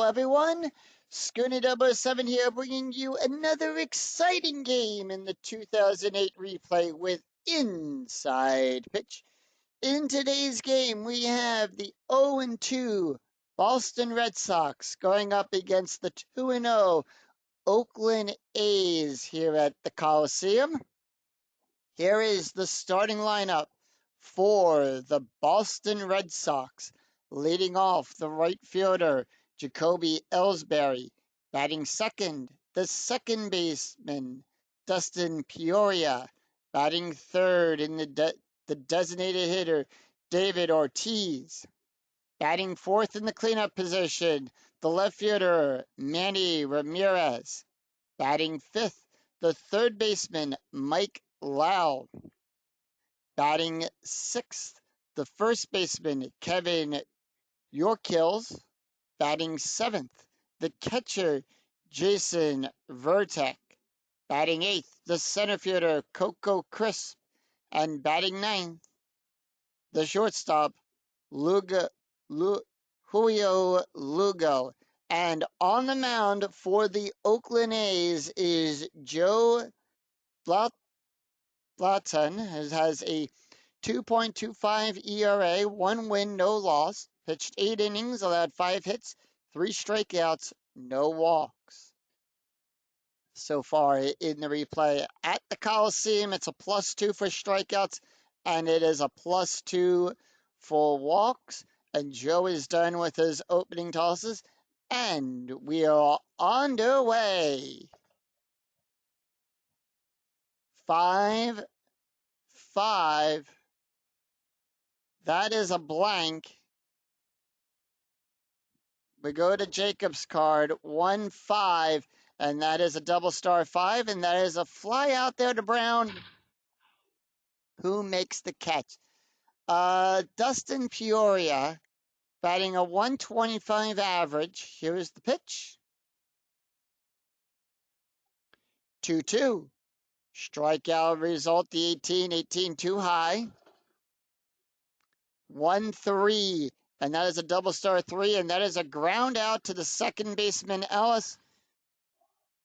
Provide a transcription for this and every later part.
everyone. Schooner Double 7 here, bringing you another exciting game in the 2008 replay with Inside Pitch. In today's game, we have the 0-2 Boston Red Sox going up against the 2-0 Oakland A's here at the Coliseum. Here is the starting lineup for the Boston Red Sox. Leading off, the right fielder, Jacoby Ellsbury. Batting second, the second baseman, Dustin Peoria. Batting third in the designated hitter, David Ortiz. Batting fourth in the cleanup position, the left fielder, Manny Ramirez. Batting fifth, the third baseman, Mike Lau. Batting sixth, the first baseman, Kevin Yorkills. Batting seventh, the catcher, Jason Vertek. Batting eighth, the center fielder, Coco Crisp. And batting ninth, the shortstop, Julio Lugo. And on the mound for the Oakland A's is Joe Blatton, has a 2.25 ERA, 1 win, no loss. Pitched 8 innings, allowed 5 hits, 3 strikeouts, no walks. So far in the replay at the Coliseum, it's a +2 for strikeouts, and it is a +2 for walks. And Joe is done with his opening tosses, and we are underway. 5-5. That is a blank. We go to Jacob's card, 1-5, and that is a double star 5, and that is a fly out there to Brown. Who makes the catch? Dustin Peoria, batting a 125 average. Here's the pitch. 2-2. Strikeout result, the 18 too high. 1-3, and that is a double star 3, and that is a ground out to the second baseman, Ellis.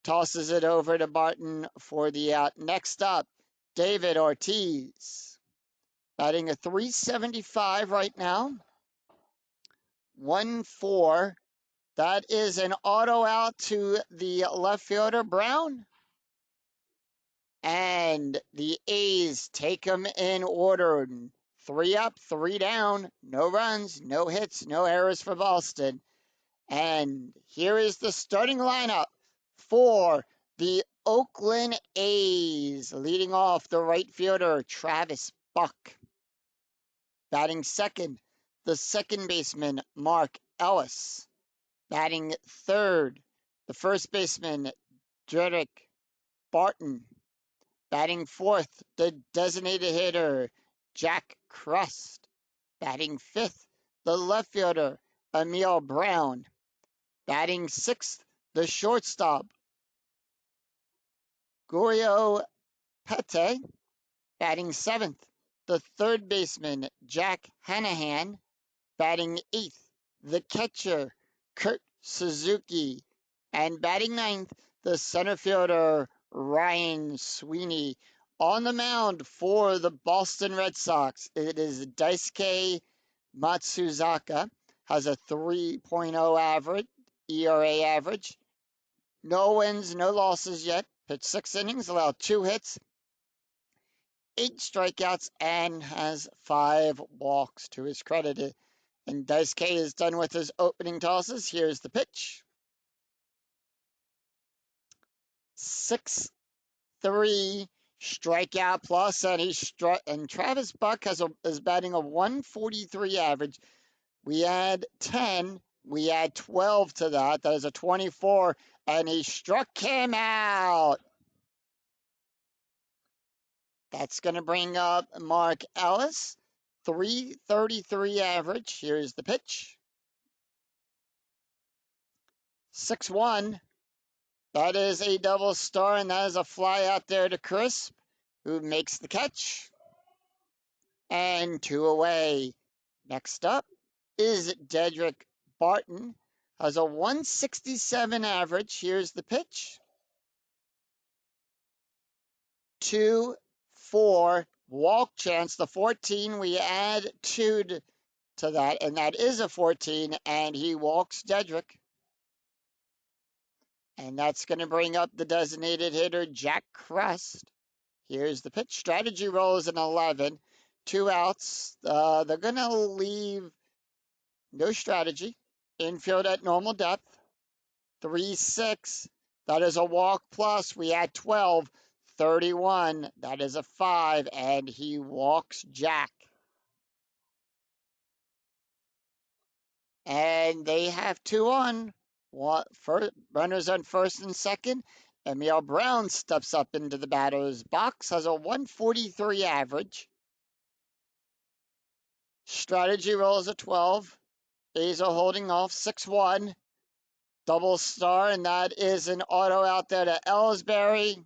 Tosses it over to Barton for the out. Next up, David Ortiz, batting a 375 right now. 1-4. That is an auto out to the left fielder, Brown. And the A's take them in order. 3 up, 3 down, no runs, no hits, no errors for Boston. And here is the starting lineup for the Oakland A's. Leading off, the right fielder, Travis Buck. Batting second, the second baseman, Mark Ellis. Batting third, the first baseman, Derek Barton. Batting fourth, the designated hitter, Jack Crust. Batting fifth, the left fielder, Emil Brown. Batting sixth, the shortstop, Gorio Pete. Batting seventh, the third baseman, Jack Hanahan. Batting eighth, the catcher, Kurt Suzuki. And batting ninth, the center fielder, Ryan Sweeney. On the mound for the Boston Red Sox, it is Daisuke Matsuzaka, has a 3.0 average, ERA average. No wins, no losses yet. Pitched 6 innings, allowed 2 hits, 8 strikeouts, and has 5 walks to his credit. And Daisuke is done with his opening tosses. Here's the pitch. 6-3. Strikeout plus, and Travis Buck is batting a 143 average. We add 10, we add 12 to that. That is a 24, and he struck him out. That's going to bring up Mark Ellis, 333 average. Here's the pitch. 6-1. That is a double star, and that is a fly out there to Crisp, who makes the catch. And 2 away. Next up is Dedrick Barton, has a 167 average. Here's the pitch. 2-4 walk chance. The 14, we add 2 to that, and that is a 14, and he walks Dedrick. And that's going to bring up the designated hitter, Jack Crest. Here's the pitch. Strategy roll is an 11. 2 outs. They're going to leave no strategy. Infield at normal depth. 3-6. That is a walk plus. We add 12. 31. That is a 5. And he walks Jack. And they have 2 on. Runners on first and second. Emil Brown steps up into the batter's box, has a 143 average. Strategy roll is a 12. A's are holding off 6-1. Double star, and that is an auto out there to Ellsbury.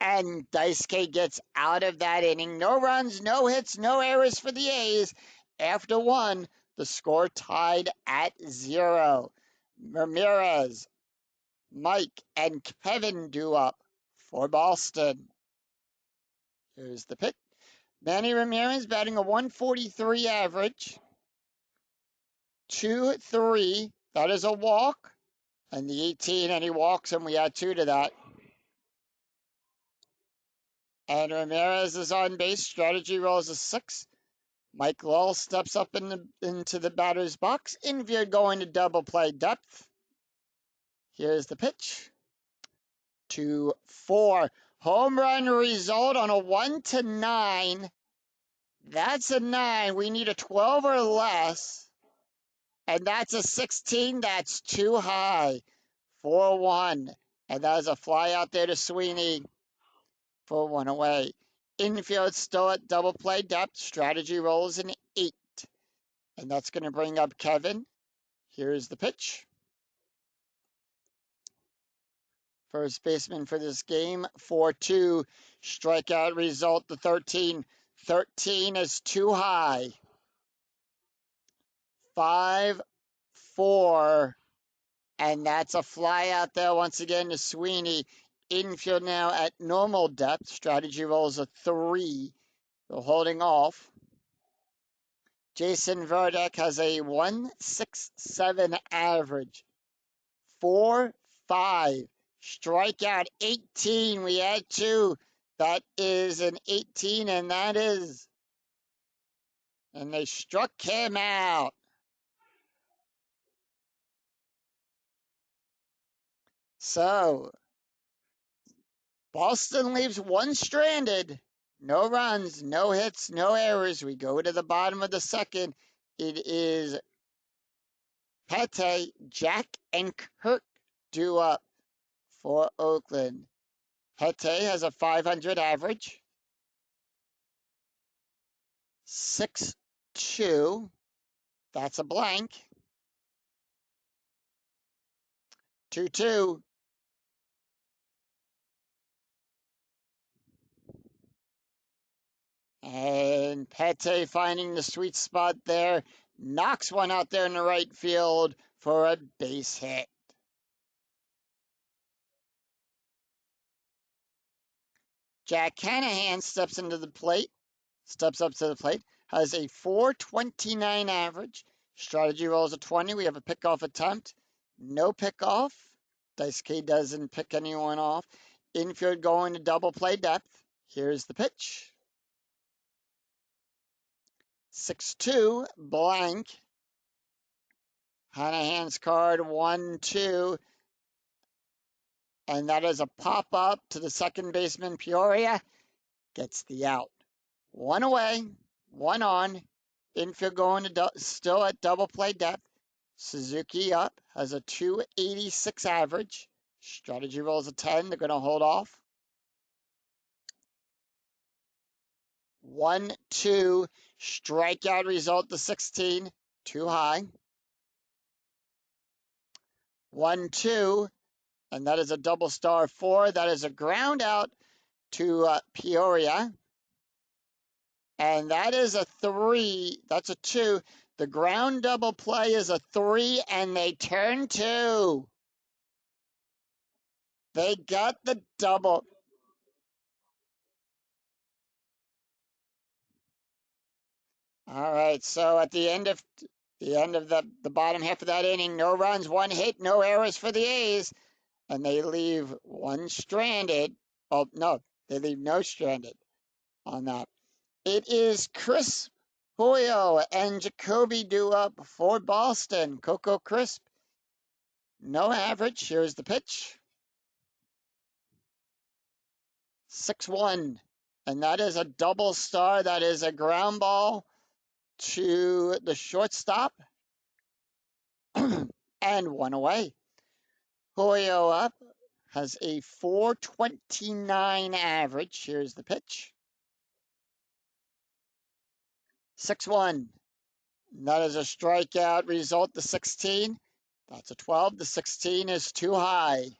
And Daisuke gets out of that inning. No runs, no hits, no errors for the A's. After 1, the score tied at 0. Ramirez, Mike, and Kevin do up for Boston. Here's the pitch. Manny Ramirez batting a 143 average. 2-3. That is a walk. And the 18, and he walks, and we add 2 to that. And Ramirez is on base. Strategy rolls a 6. Mike Lowell steps up into the batter's box. Infield going to double play depth. Here's the pitch. 2-4. Home run result on a 1-9. That's a 9. We need a 12 or less. And that's a 16. That's too high. 4-1. And that is a fly out there to Sweeney for 1 away. Infield still at double play depth. Strategy rolls an 8. And that's going to bring up Kevin. Here's the pitch. First baseman for this game, 4-2. Strikeout result, the 13. 13 is too high. 5-4. And that's a fly out there once again to Sweeney. Infield now at normal depth. Strategy rolls a 3. They're holding off. Jason Verdeck has a 167 average. 4-5. Strikeout 18. We add 2. That is an 18, and that is. And they struck him out. So, Boston leaves 1 stranded. No runs, no hits, no errors. We go to the bottom of the second. It is Pete, Jack, and Kirk due up for Oakland. Pete has a 500 average. 6-2. That's a blank. 2-2. And Pete finding the sweet spot there. Knocks one out there in the right field for a base hit. Jack Hanahan steps up to the plate, has a 429 average. Strategy rolls a 20. We have a pickoff attempt. No pickoff. Daisuke doesn't pick anyone off. Infield going to double play depth. Here's the pitch. 6-2, blank. Hanahan's card, 1-2. And that is a pop-up to the second baseman, Peoria. Gets the out. 1 away, 1 on. Infield going to still at double play depth. Suzuki up, has a 286 average. Strategy rolls a 10. They're going to hold off. 1-2. Strikeout result, the 16. Too high. 1-2. And that is a double star 4. That is a ground out to Peoria. And that is a 3. That's a 2. The ground double play is a 3, and they turn 2. They got the double. All right, so at the end of the bottom half of that inning, no runs, 1 hit, no errors for the A's, and they leave 1 stranded. Oh no, they leave no stranded on that. It is Chris Hoyo and Jacoby do up for Boston. Coco Crisp, no average. Here's the pitch. 6-1. And that is a double star. That is a ground ball to the shortstop. And 1 away. Hoyo up has a 4.29 average. Here's the pitch. 6-1. That is a strikeout result. The 16. That's a 12. The 16 is too high.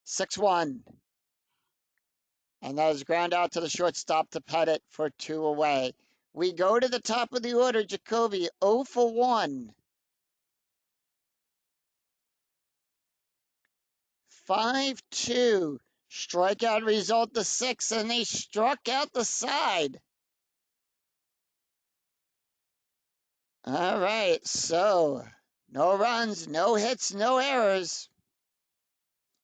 6-1. And that is ground out to the shortstop to Pettit for 2 away. We go to the top of the order. Jacoby 0 for 1. 5-2. Strikeout result the 6, and they struck out the side. All right, so no runs, no hits, no errors.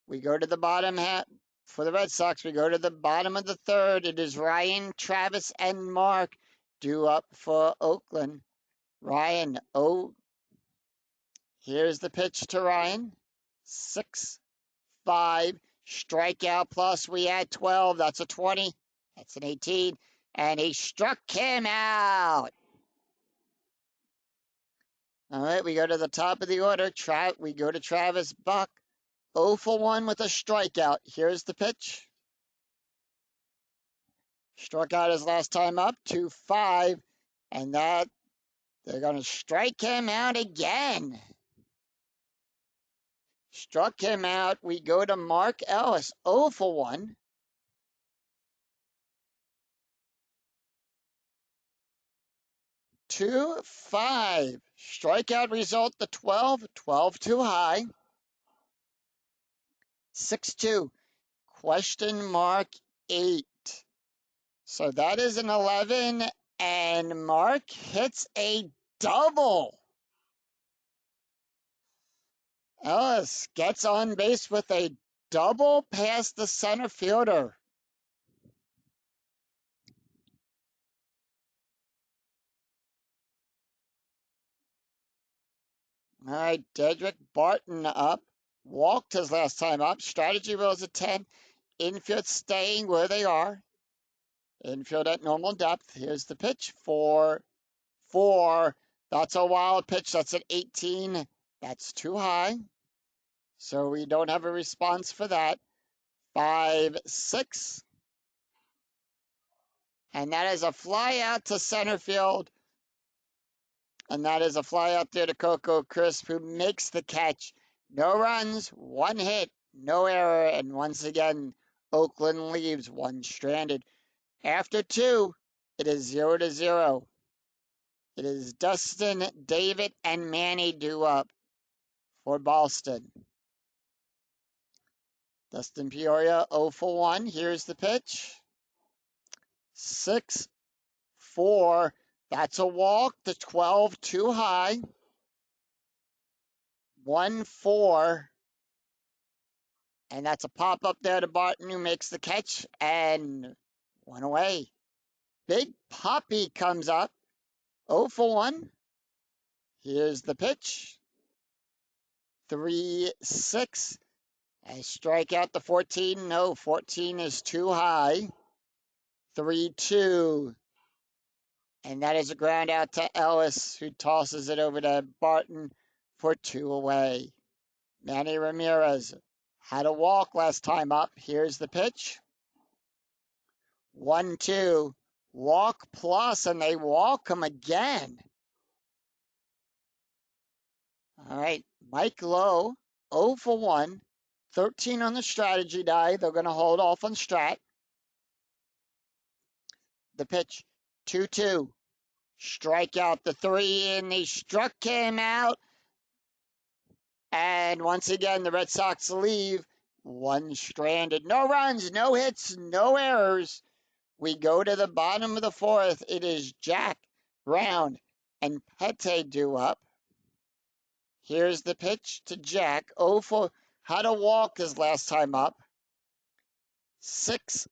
We go to the bottom half. For the Red Sox, we go to the bottom of the 3rd. It is Ryan, Travis, and Mark due up for Oakland. Ryan, here's the pitch to Ryan. 6-5. Strikeout plus we had 12. That's a 20. That's an 18. And he struck him out. All right, we go to the top of the order. We go to Travis Buck. 0 for 1 with a strikeout. Here's the pitch. Struck out his last time up, 2-5. And that, they're going to strike him out again. Struck him out. We go to Mark Ellis. 0 for 1. 2-5. Strikeout result, the 12. 12 too high. 6-2. Question mark 8. So that is an 11, and Mark hits a double. Ellis gets on base with a double past the center fielder. All right, Dedrick Barton up. Walked his last time up. Strategy was a 10. Infield staying where they are. Infield at normal depth. Here's the pitch. 4-4. That's a wild pitch. That's an 18. That's too high. So we don't have a response for that. 5-6. And that is a fly out to center field. And that is a fly out there to Coco Crisp, who makes the catch. No runs, 1 hit, no error. And once again, Oakland leaves 1 stranded. After 2, it is 0-0. It is Dustin, David, and Manny due up for Boston. Dustin Peoria 0 for 1. Here's the pitch. 6-4. That's a walk. The 12 too high. 1-4. And that's a pop up there to Barton, who makes the catch, and 1 away. Big Poppy comes up. 0 for 1. Here's the pitch. 3-6. I strike out the 14. No, 14 is too high. 3-2. And that is a ground out to Ellis, who tosses it over to Barton for 2 away. Manny Ramirez had a walk last time up. Here's the pitch. 1-2. Walk plus, and they walk him again. All right, Mike Lowe, 0 for 1. 13 on the strategy die. They're going to hold off on strat. The pitch, 2-2. Strike out the 3, and they struck him out. And once again, the Red Sox leave. 1 stranded. No runs, no hits, no errors. We go to the bottom of the 4th. It is Jack, Round, and Pete due up. Here's the pitch to Jack. 0 for had a walk his last time up. 6-5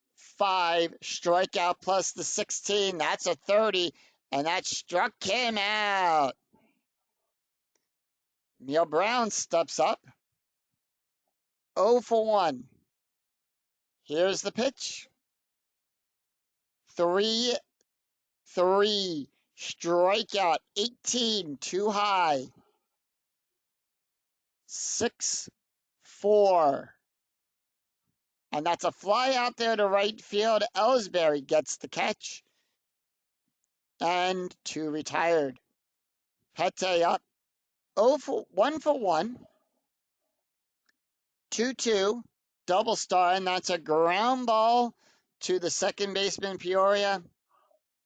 strikeout plus the 16. That's a 30, and that struck him out. Neil Brown steps up. 0 for 1. Here's the pitch. 3-3. Strikeout 18, too high. 6-4. And that's a fly out there to right field. Ellsbury gets the catch. And 2 retired. Pete up. 1 for 1. 2-2. Double star, and that's a ground ball to the second baseman, Peoria,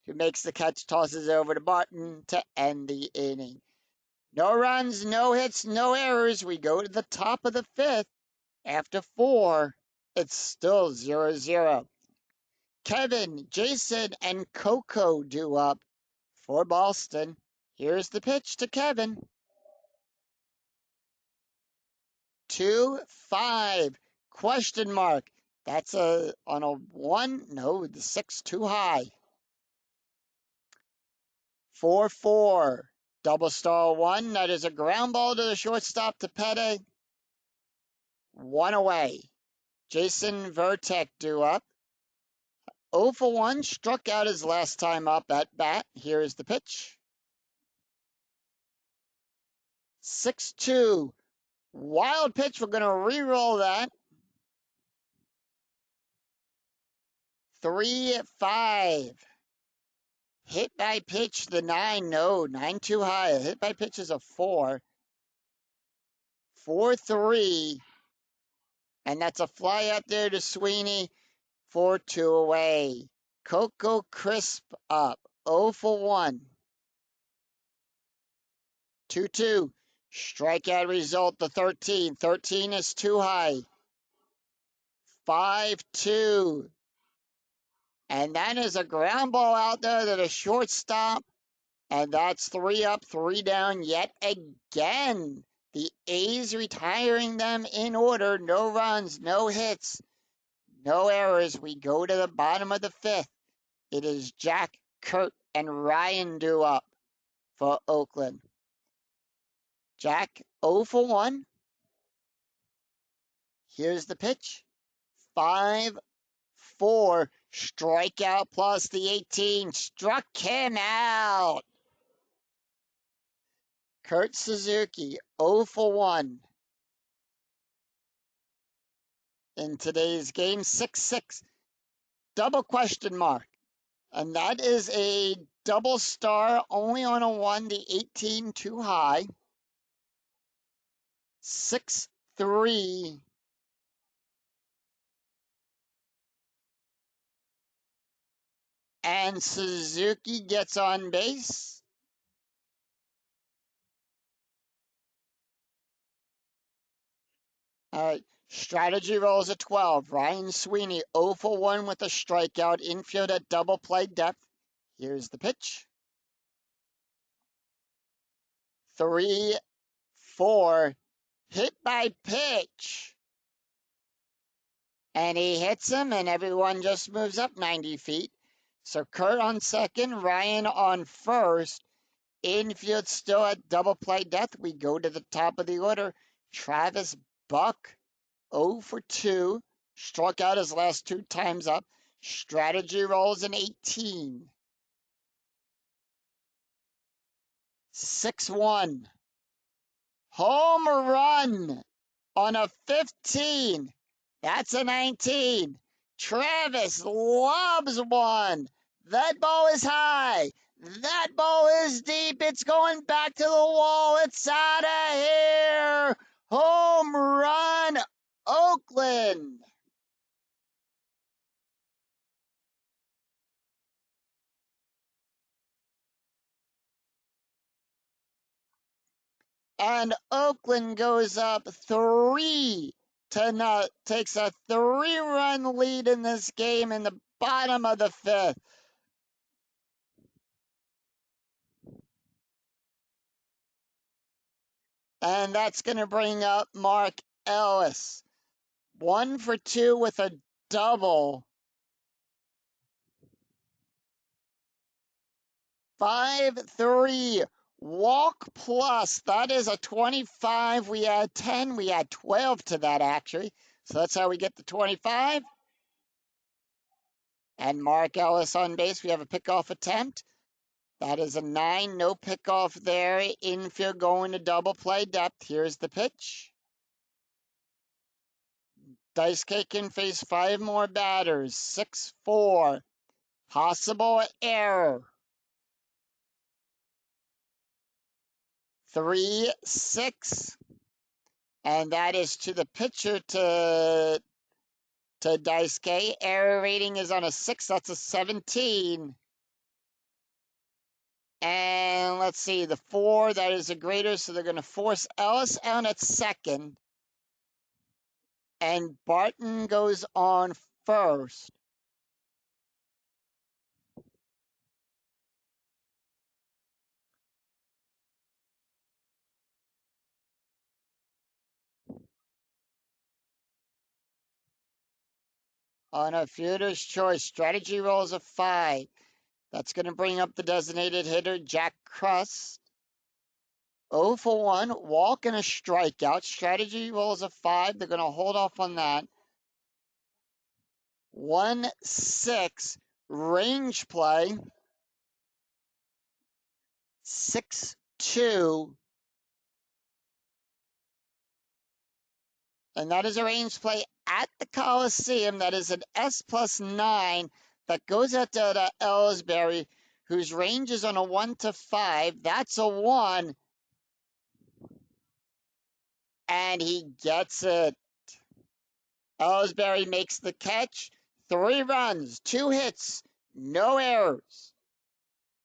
who makes the catch, tosses over to Barton to end the inning. No runs, no hits, no errors. We go to the top of the 5th. After 4, it's still 0-0. Kevin, Jason, and Coco due up for Boston. Here's the pitch to Kevin. 2-5. Question mark. That's on a 1. No, the 6 too high. 4-4. Double star 1. That is a ground ball to the shortstop to Pete. 1 away. Jason Vertek due up. 0 for 1. Struck out his last time up at bat. Here is the pitch. 6-2. Wild pitch. We're going to re-roll that. 3-5. Hit by pitch, the 9. No, 9 too high. Hit by pitch is a 4. 4-3. And that's a fly out there to Sweeney. 4-2 away. Coco Crisp up. 0 for 1. 2-2. Strikeout result, the 13. 13 is too high. 5-2. And that is a ground ball out there to the shortstop. And that's 3 up, 3 down yet again. The A's retiring them in order. No runs, no hits, no errors. We go to the bottom of the 5th. It is Jack, Kurt, and Ryan due up for Oakland. Jack, 0 for 1. Here's the pitch. 5-4. Strikeout plus the 18. Struck him out. Kurt Suzuki, 0 for 1. In today's game, 6-6. Double question mark. And that is a double star, only on a 1, the 18 too high. 6-3. And Suzuki gets on base. All right. Strategy rolls a 12. Ryan Sweeney, 0 for 1 with a strikeout. Infield at double play depth. Here's the pitch. 3-4. Hit by pitch. And he hits him, and everyone just moves up 90 feet. So Kurt on second, Ryan on first. Infield still at double play depth. We go to the top of the order. Travis Buck, 0 for 2. Struck out his last 2 times up. Strategy rolls an 18. 6-1. Home run on a 15. That's a 19. Travis lobs one. That ball is high. That ball is deep. It's going back to the wall. It's out of here. Home run, Oakland. And Oakland goes up 3-0, takes a 3-run lead in this game in the bottom of the fifth. And that's going to bring up Mark Ellis. 1 for 2 with a double. 5-3 walk plus. That is a 25. We add 10. We add 12 to that, actually. So that's how we get the 25. And Mark Ellis on base. We have a pickoff attempt. That is a 9. No pickoff there. Infield going to double play depth. Here's the pitch. Dice K can face 5 more batters. 6-4. Possible error. 3-6. And that is to the pitcher to Dice K. Error rating is on a 6. That's a 17. And let's see, the 4, that is a greater, so they're going to force Ellis out at second. And Barton goes on first. On a fielder's choice, strategy rolls a 5. That's going to bring up the designated hitter, Jack Crust. 0 for 1, walk and a strikeout. Strategy rolls a 5. They're going to hold off on that. 1-6, range play. 6-2. And that is a range play at the Coliseum. That is an S+9 that goes out to Ellsbury, whose range is on a 1 to 5. That's a 1. And he gets it. Ellsbury makes the catch. 3 runs, 2 hits, no errors.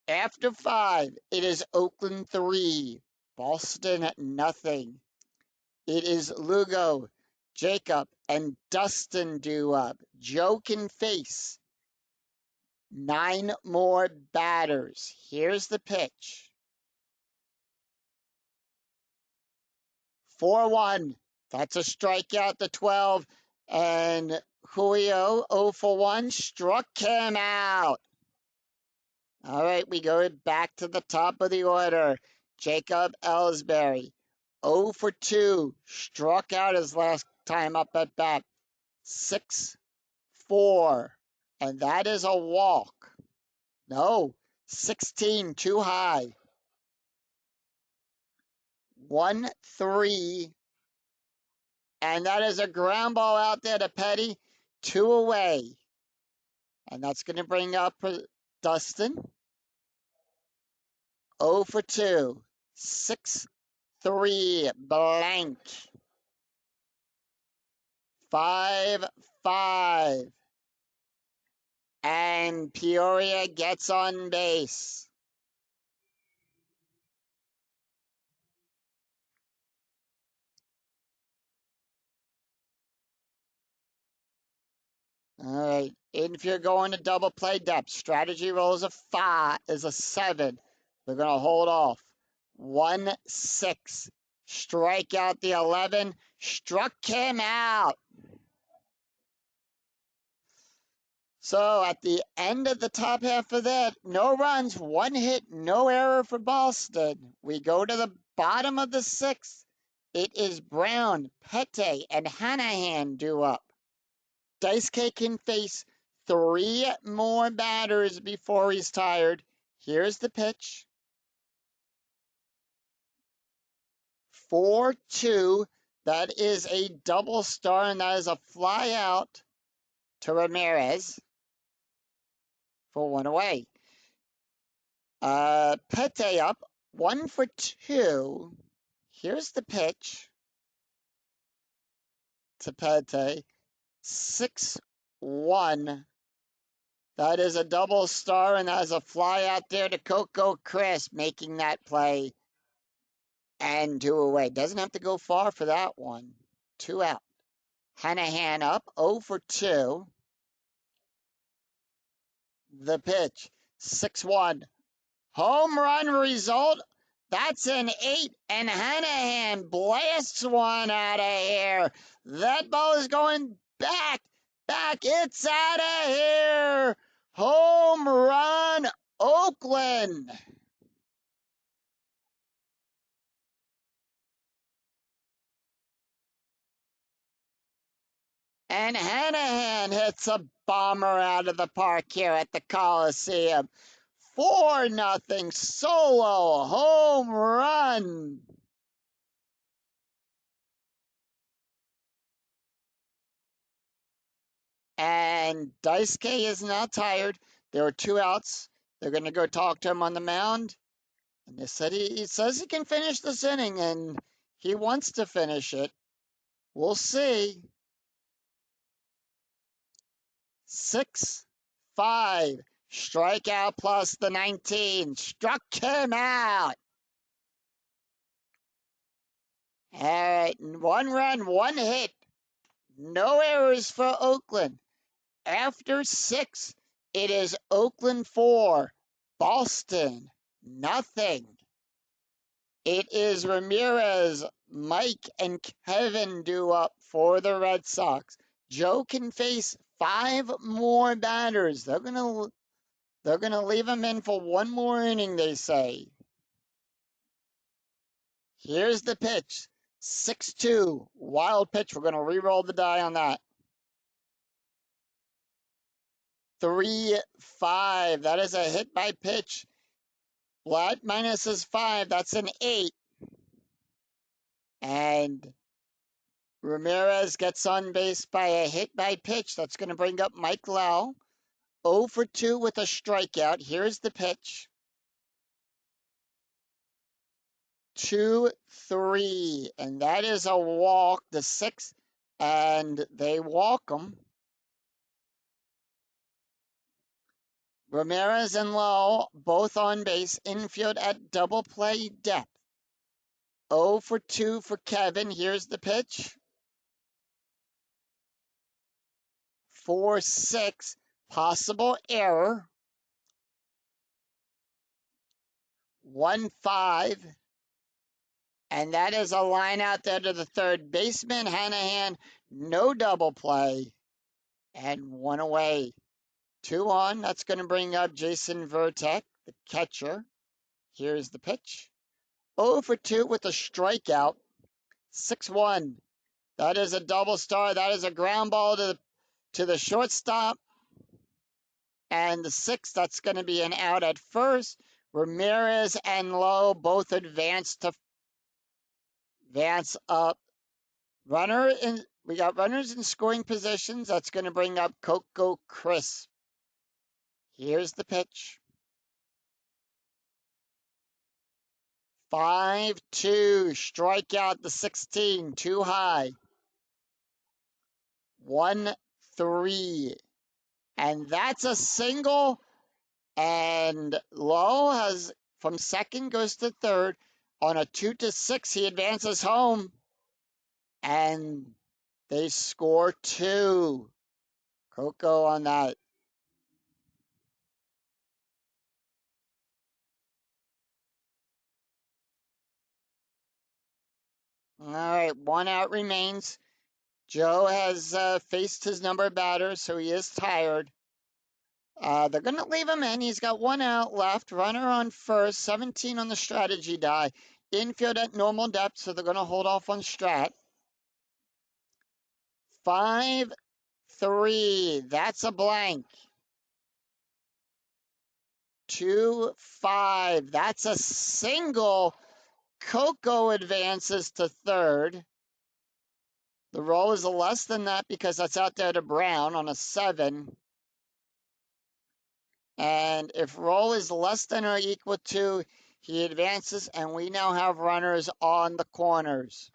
After 5, it is Oakland 3, Boston nothing. It is Lugo, Jacob, and Dustin due up. Joe can face 9 more batters. Here's the pitch. 4-1. That's a strikeout to 12. And Julio, 0 for 1, struck him out. All right, we go back to the top of the order. Jacob Ellsbury, 0 for 2, struck out his last time up at bat. 6-4, and that is a walk. No, 16, too high. 1-3, and that is a ground ball out there to Petty. 2 away, and that's going to bring up Dustin. 0 for 2, 6-3, blank. 5-5, and Peoria gets on base. All right, infield going to double play depth. Strategy rolls a 5 is a 7. They're going to hold off. 1-6. Strike out the 11. Struck him out. So at the end of the top half of that, no runs, 1 hit, no error for Boston. We go to the bottom of the 6th. It is Brown, Pete, and Hanahan due up. Dice K can face 3 more batters before he's tired. Here's the pitch. 4-2. That is a double star, and that is a fly out to Ramirez for 1 away. Pete up, 1 for 2. Here's the pitch to Pete. 6-1. That is a double star, and that is a fly out there to Coco Crisp making that play. And 2 away. Doesn't have to go far for that one. 2 out. Hanahan up, 0 for 2. The pitch, 6-1. Home run result. That's an 8, and Hanahan blasts one out of here. That ball is going back. It's out of here. Home run, Oakland. And Hanahan hits a bomber out of the park here at the Coliseum. 4-0 solo home run. And Daisuke is now tired. There were 2 outs. They're going to go talk to him on the mound. And they said he says he can finish this inning, and he wants to finish it. We'll see. 6-5. Strikeout plus the 19. Struck him out. All right. 1 run, 1 hit. No errors for Oakland. After 6, it is Oakland 4, Boston nothing. It is Ramirez, Mike, and Kevin due up for the Red Sox. Joe can face 5 more batters. They're gonna leave him in for 1 more inning, they say. Here's the pitch. 6-2. Wild pitch. We're gonna re-roll the die on that. 3-5. That is a hit by pitch. Blatt minus is 5. That's an 8. And Ramirez gets on base by a hit by pitch. That's going to bring up Mike Lau. 0 for 2 with a strikeout. Here's the pitch. 2-3. And that is a walk. The 6th. And they walk him. Ramirez and Lowe both on base. Infield at double play depth. 0 for 2 for Kevin. Here's the pitch. 4-6. Possible error. 1-5. And that is a line out there to the third baseman. Hanahan, no double play. And 1 away. 2 on. That's going to bring up Jason Vertek, the catcher. Here's the pitch. 0 for 2 with a strikeout. 6-1. That is a double star. That is a ground ball to the shortstop. And the 6th, that's going to be an out at first. Ramirez and Lowe both advance up. We got runners in scoring positions. That's going to bring up Coco Crisp. Here's the pitch. 5-2. Strikeout the 16. Too high. 1-3. And that's a single. And Lowe has from second goes to third. On a 2-6, he advances home. And they score 2. Coco on that. All right, 1 out remains. Joe has faced his number of batters, so he is tired. They're going to leave him in. He's got 1 out left. Runner on first, 17 on the strategy die. Infield at normal depth, so they're going to hold off on strat. 5-3. That's a blank. 2-5. That's a single. Coco advances to third. The roll is a less than that because that's out there to Brown on a 7. And if roll is less than or equal to, he advances, and we now have runners on the corners.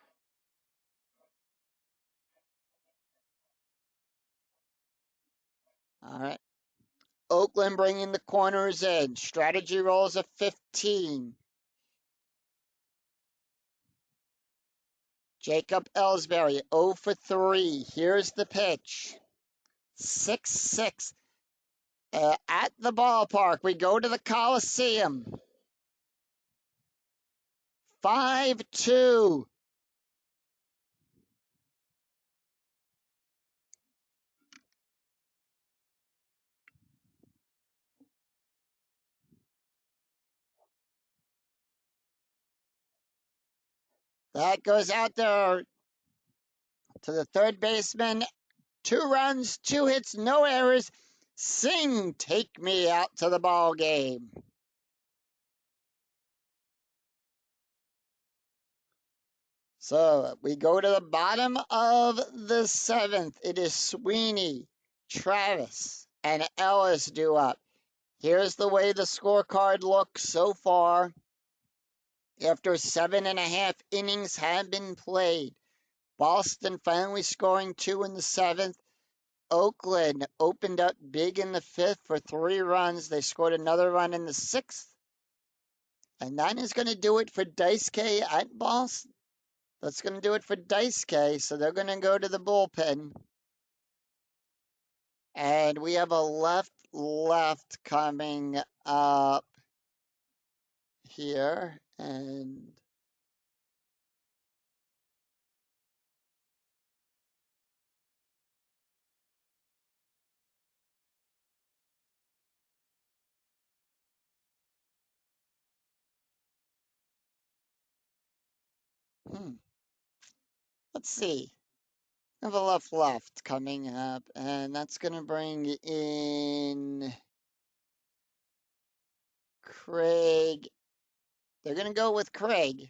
All right. Oakland bringing the corners in. Strategy rolls a 15. Jacob Ellsbury, 0 for 3. Here's the pitch. 6-6. At the ballpark, we go to the Coliseum. 5-2. That goes out there to the third baseman. 2 runs, 2 hits, no errors. Sing, take me out to the ball game. So we go to the bottom of the 7th. It is Sweeney, Travis, and Ellis due up. Here's the way the scorecard looks so far. After 7.5 innings have been played, Boston finally scoring 2 in the 7th. Oakland opened up big in the 5th for 3 runs. They scored another run in the 6th. And that is going to do it for Dice K at Boston. That's going to do it for Dice K. So they're going to go to the bullpen. And we have a left coming up here. And let's see. I have a left coming up. And that's going to bring in Craig. They're going to go with Craig.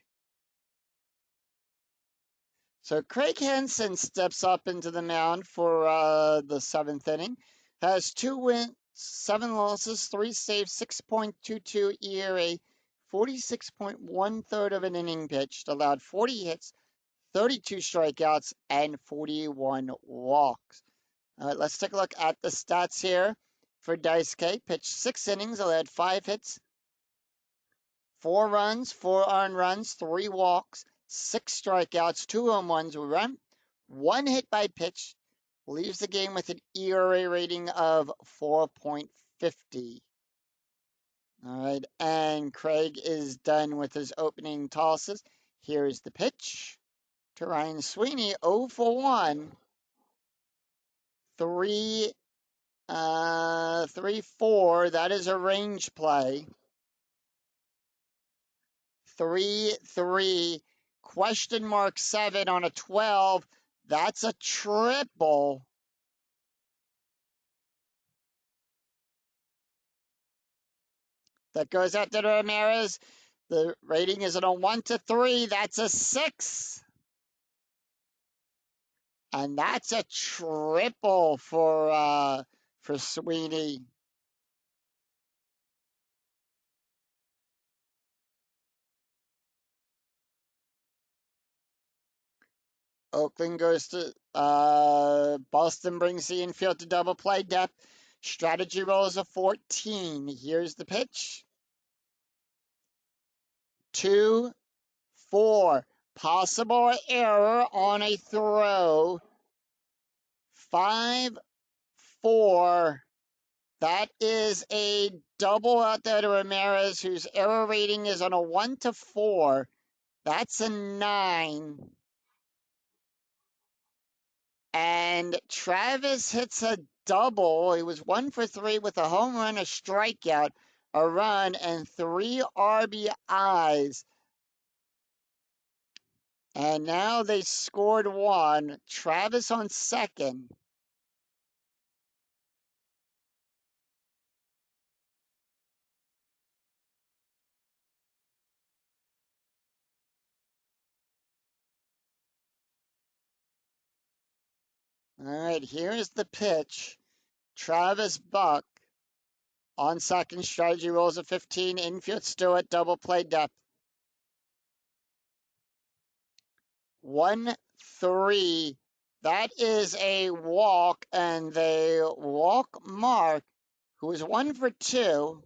So Craig Henson steps up into the mound for the 7th inning. Has 2 wins, 7 losses, 3 saves, 6.22 ERA, 46.13 of an inning pitched, allowed 40 hits, 32 strikeouts, and 41 walks. All right, let's take a look at the stats here for Dice K. Pitched 6 innings, allowed 5 hits, 4 runs, 4 earned runs, 3 walks, 6 strikeouts, 2 home runs, 1 hit by pitch, leaves the game with an ERA rating of 4.50. All right, and Craig is done with his opening tosses. Here's the pitch to Ryan Sweeney, 0 for 1. 3-4, that is a range play. 3-3, question mark 7 on a 12. That's a triple. That goes out to Ramirez. The rating is on a 1-3. That's a 6. And that's a triple for Sweeney. Oakland goes to Boston, brings the infield to double play depth. Strategy rolls a 14. Here's the pitch. 2-4. Possible error on a throw. 5-4. That is a double out there to Ramirez, whose error rating is on a 1-4. That's a 9. And Travis hits a double. He was 1 for 3 with a home run, a strikeout, a run, and 3 RBIs. And now they scored 1. Travis on second. All right, here's the pitch. Travis Buck on second, strategy rolls a 15, infield Stewart, double play depth. 1-3. That is a walk, and they walk Mark, who is 1 for 2.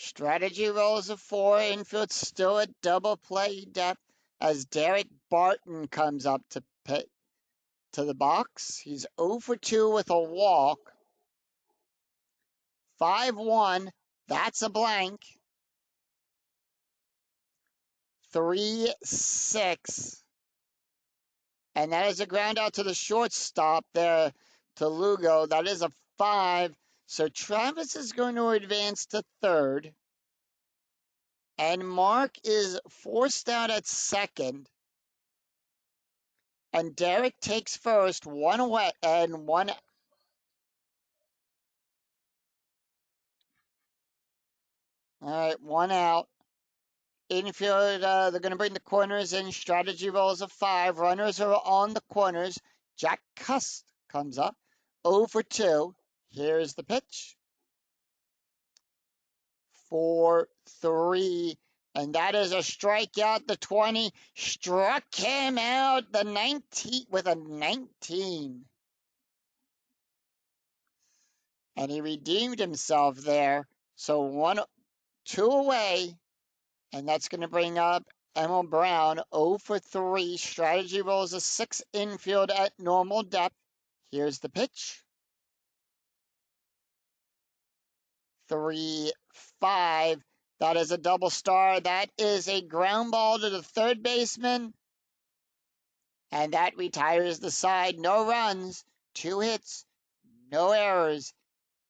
Strategy rolls a 4. Infield still at double play depth as Derek Barton comes up to the box. He's 0 for 2 with a walk. 5-1. That's a blank. 3-6. And that is a ground out to the shortstop there to Lugo. That is a 5. So Travis is going to advance to third. And Mark is forced out at second. And Derek takes first, 1 away and 1. All right, 1 out. Infield, they're going to bring the corners in. Strategy rolls a 5. Runners are on the corners. Jack Cust comes up. 0 for 2. Here's the pitch. 4-3. And that is a strikeout. The 20 struck him out. The 19 with a 19. And he redeemed himself there. So 2 away. And that's going to bring up Emil Brown, 0 for 3. Strategy rolls a 6 infield at normal depth. Here's the pitch. 3-5. That is a double star. That is a ground ball to the third baseman. And that retires the side. No runs, 2 hits, no errors.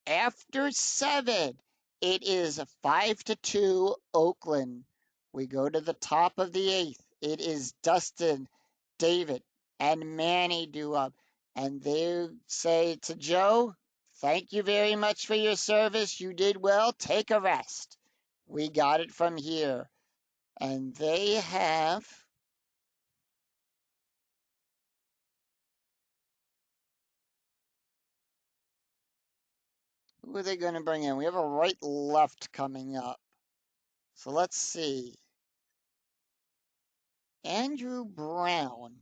After 7, it is 5-2 Oakland. We go to the top of the 8th. It is Dustin, David, and Manny due up. And they say to Joe, thank you very much for your service. You did well. Take a rest. We got it from here. And they have... Who are they going to bring in? We have a right-left coming up. So let's see. Andrew Brown.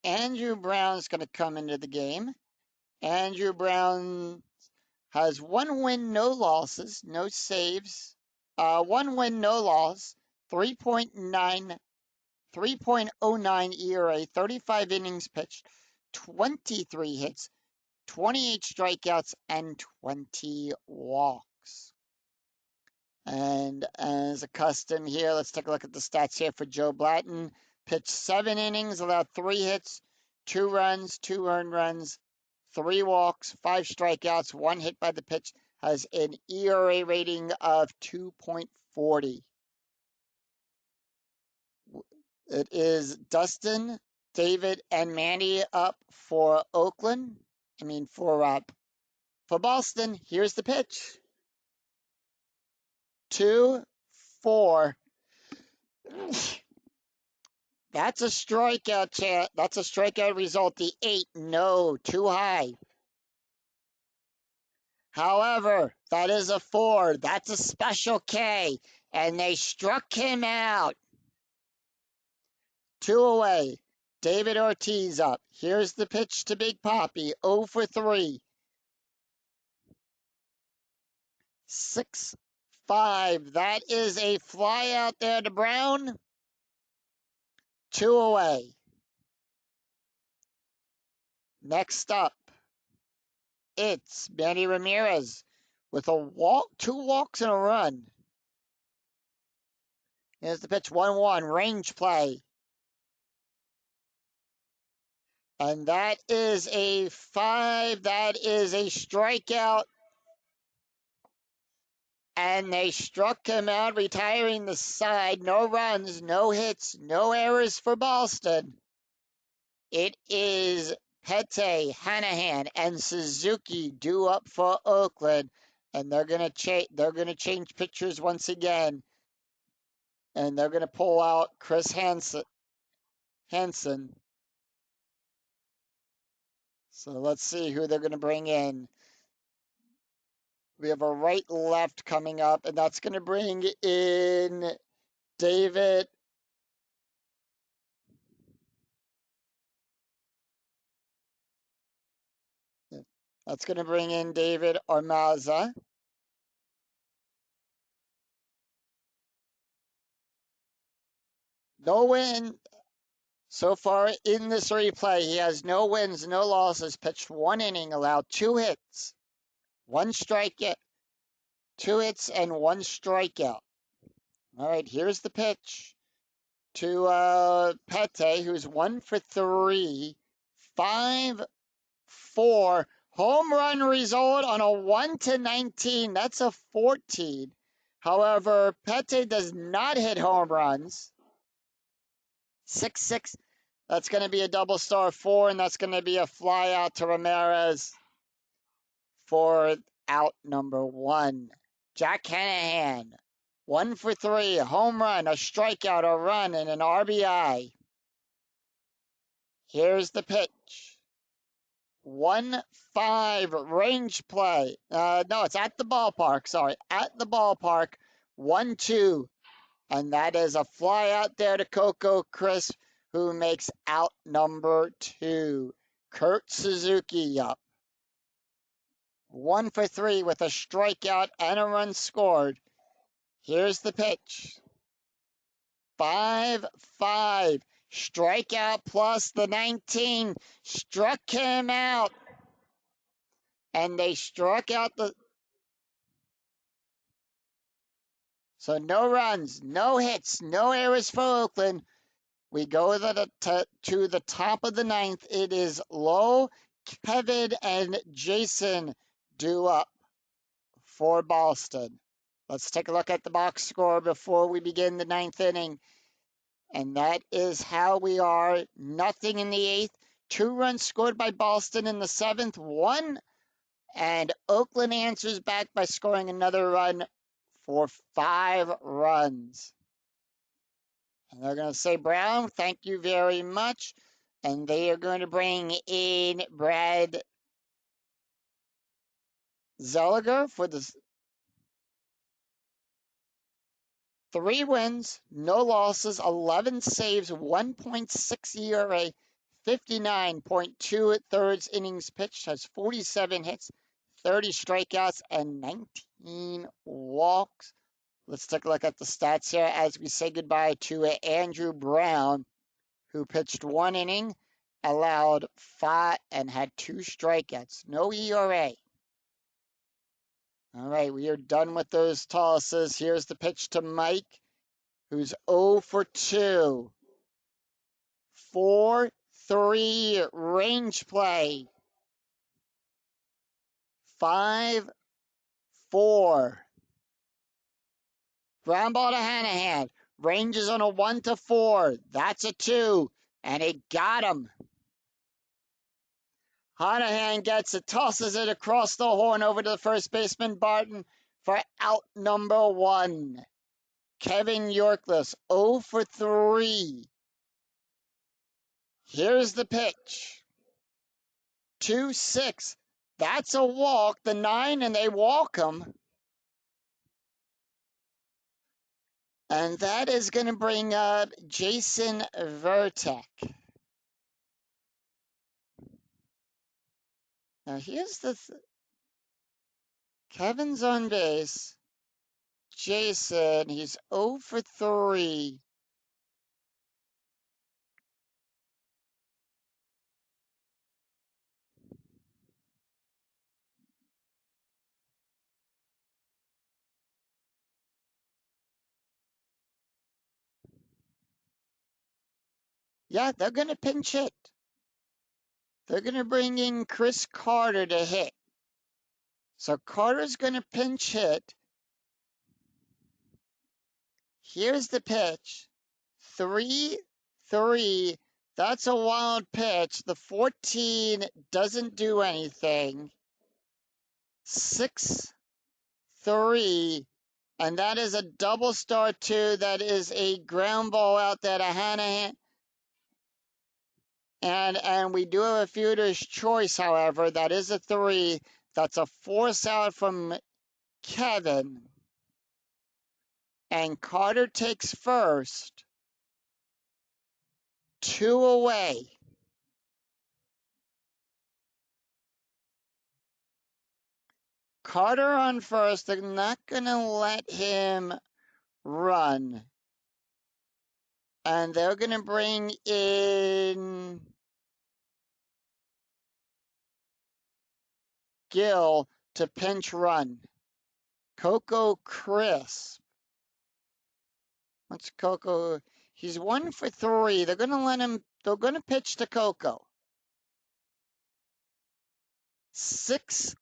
Andrew Brown's going to come into the game. Andrew Brown has 1 win, no losses, no saves. 1 win, no loss. 3.09 ERA, 35 innings pitched, 23 hits, 28 strikeouts, and 20 walks. And as a custom here, let's take a look at the stats here for Joe Blatton. Pitched 7 innings, allowed 3 hits, 2 runs, 2 earned runs, 3 walks, 5 strikeouts, 1 hit by the pitch. Has an ERA rating of 2.40. It is Dustin, David, and Manny up for Oakland. For Boston. Here's the pitch. 2-4. That's a strikeout. That's a strikeout result. The 8, no, too high. However, that is a 4. That's a special K. And they struck him out. 2 away. David Ortiz up. Here's the pitch to Big Papi. 0 for 3. 6-5. That is a fly out there to Brown. 2 away. Next up, it's Manny Ramirez with a walk, 2 walks and a run. Here's the pitch, 1-1, range play. And that is a 5. That is a strikeout. And they struck him out, retiring the side. No runs, no hits, no errors for Boston. It is Pete, Hanahan, and Suzuki due up for Oakland. And they're gonna change pitchers once again. And they're gonna pull out Chris Hansen. So let's see who they're gonna bring in. We have a right-left coming up, and that's gonna bring in David. That's going to bring in David Armaza. No win so far in this replay. He has no wins, no losses, pitched 1 inning, allowed 2 hits, 1 strikeout, 2 hits, and 1 strikeout. All right, here's the pitch to Pete, who's 1 for 3, 5-4. Home run result on a 1-19. That's a 14. However, Pete does not hit home runs. 6-6. That's going to be a double star 4, and that's going to be a fly out to Ramirez for out number 1. Jack Hanahan, 1 for 3, a home run, a strikeout, a run, and an RBI. Here's the pitch. 1-5 range play. No, it's at the ballpark. Sorry, at the ballpark. 1-2. And that is a fly out there to Coco Crisp, who makes out number 2. Kurt Suzuki up. 1 for 3 with a strikeout and a run scored. Here's the pitch. 5-5. Strikeout plus the 19. Struck him out. And they struck out the... So no runs, no hits, no errors for Oakland. We go to the top of the 9th. It is Lowe, Kevin, and Jason due up for Boston. Let's take a look at the box score before we begin the 9th inning. And that is how we are. Nothing in the 8th. 2 runs scored by Boston in the 7th. 1. And Oakland answers back by scoring another run for 5 runs. And they're going to say, Brown, thank you very much. And they are going to bring in Brad Zelliger for the 3 wins, no losses, 11 saves, 1.6 ERA, 59.2 thirds innings pitched, has 47 hits, 30 strikeouts, and 19 walks. Let's take a look at the stats here as we say goodbye to Andrew Brown, who pitched 1 inning, allowed 5, and had 2 strikeouts. No ERA. All right, we are done with those tosses. Here's the pitch to Mike, who's 0 for 2. 4-3 range play. 5-4. Ground ball to Hanahan. Ranges on a 1-4. That's a 2. And it got him. Hanahan gets it, tosses it across the horn over to the first baseman Barton for out number 1. Kevin Yorkless, 0 for 3. Here's the pitch. 2-6. That's a walk. The 9, and they walk him. And that is going to bring up Jason Vertek. Now here's the Kevin's on base. Jason, he's 0 for 3. Yeah, they're going to pinch hit. They're going to bring in Chris Carter to hit. So Carter's going to pinch hit. Here's the pitch. 3-3. That's a wild pitch. The 14 doesn't do anything. 6-3. And that is a double star 2. That is a ground ball out there to Hanahan. And we do have a fielder's choice, however. That is a 3. That's a force out from Kevin. And Carter takes first. 2 away. Carter on first. They're not going to let him run. And they're going to bring in Gill to pinch run. Coco Crisp. What's Coco? He's 1 for 3. They're going to let him, they're going to pitch to Coco. 6-3.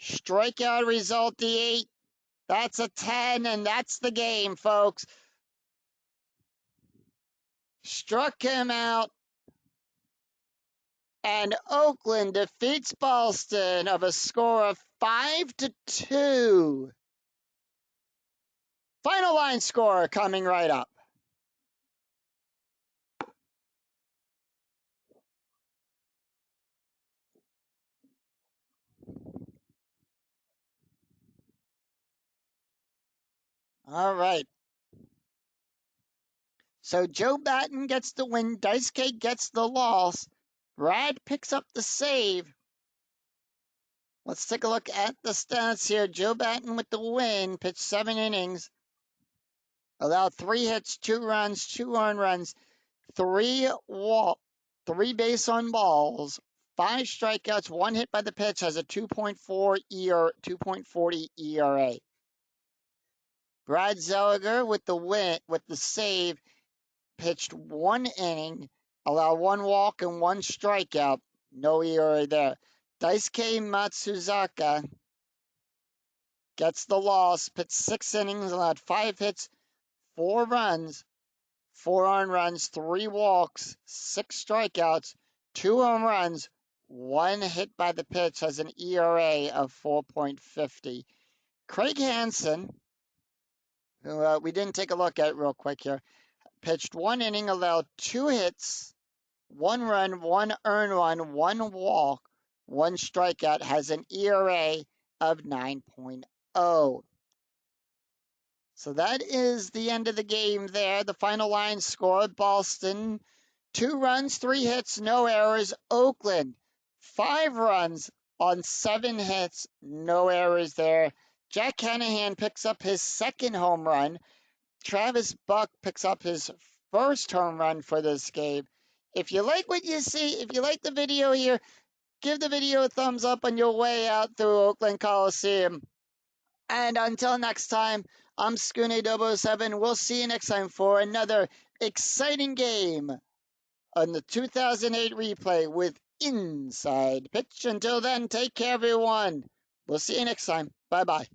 Strikeout result, the 8. That's a 10, and that's the game, folks. Struck him out. And Oakland defeats Boston of a score of 5-2. Final line score coming right up. All right. So Joe Batten gets the win. Dice Cake gets the loss. Brad picks up the save. Let's take a look at the stats here. Joe Batten with the win. Pitched 7 innings. Allowed 3 hits, 2 runs, 2 earned runs, 3 base on balls, 5 strikeouts, 1 hit by the pitch, has a 2.40 ERA. Brad Zeliger with the win, with the save, pitched 1 inning, allowed 1 walk and 1 strikeout, no ERA there. Daisuke Matsuzaka gets the loss, pitched 6 innings, allowed 5 hits, 4 runs, 4 earned runs, 3 walks, 6 strikeouts, 2 home runs, 1 hit by the pitch, has an ERA of 4.50. Craig Hansen, who we didn't take a look at real quick here, pitched 1 inning, allowed 2 hits, 1 run, 1 earned run, 1 walk, 1 strikeout, has an ERA of 9.0. So that is the end of the game there. The final line score, Boston, 2 runs, 3 hits, no errors. Oakland, 5 runs on 7 hits, no errors there. Jack Hanahan picks up his 2nd home run. Travis Buck picks up his 1st home run for this game. If you like what you see, if you like the video here, give the video a thumbs up on your way out through Oakland Coliseum. And until next time, I'm Scooney007. We'll see you next time for another exciting game on the 2008 replay with Inside Pitch. Until then, take care, everyone. We'll see you next time. Bye-bye.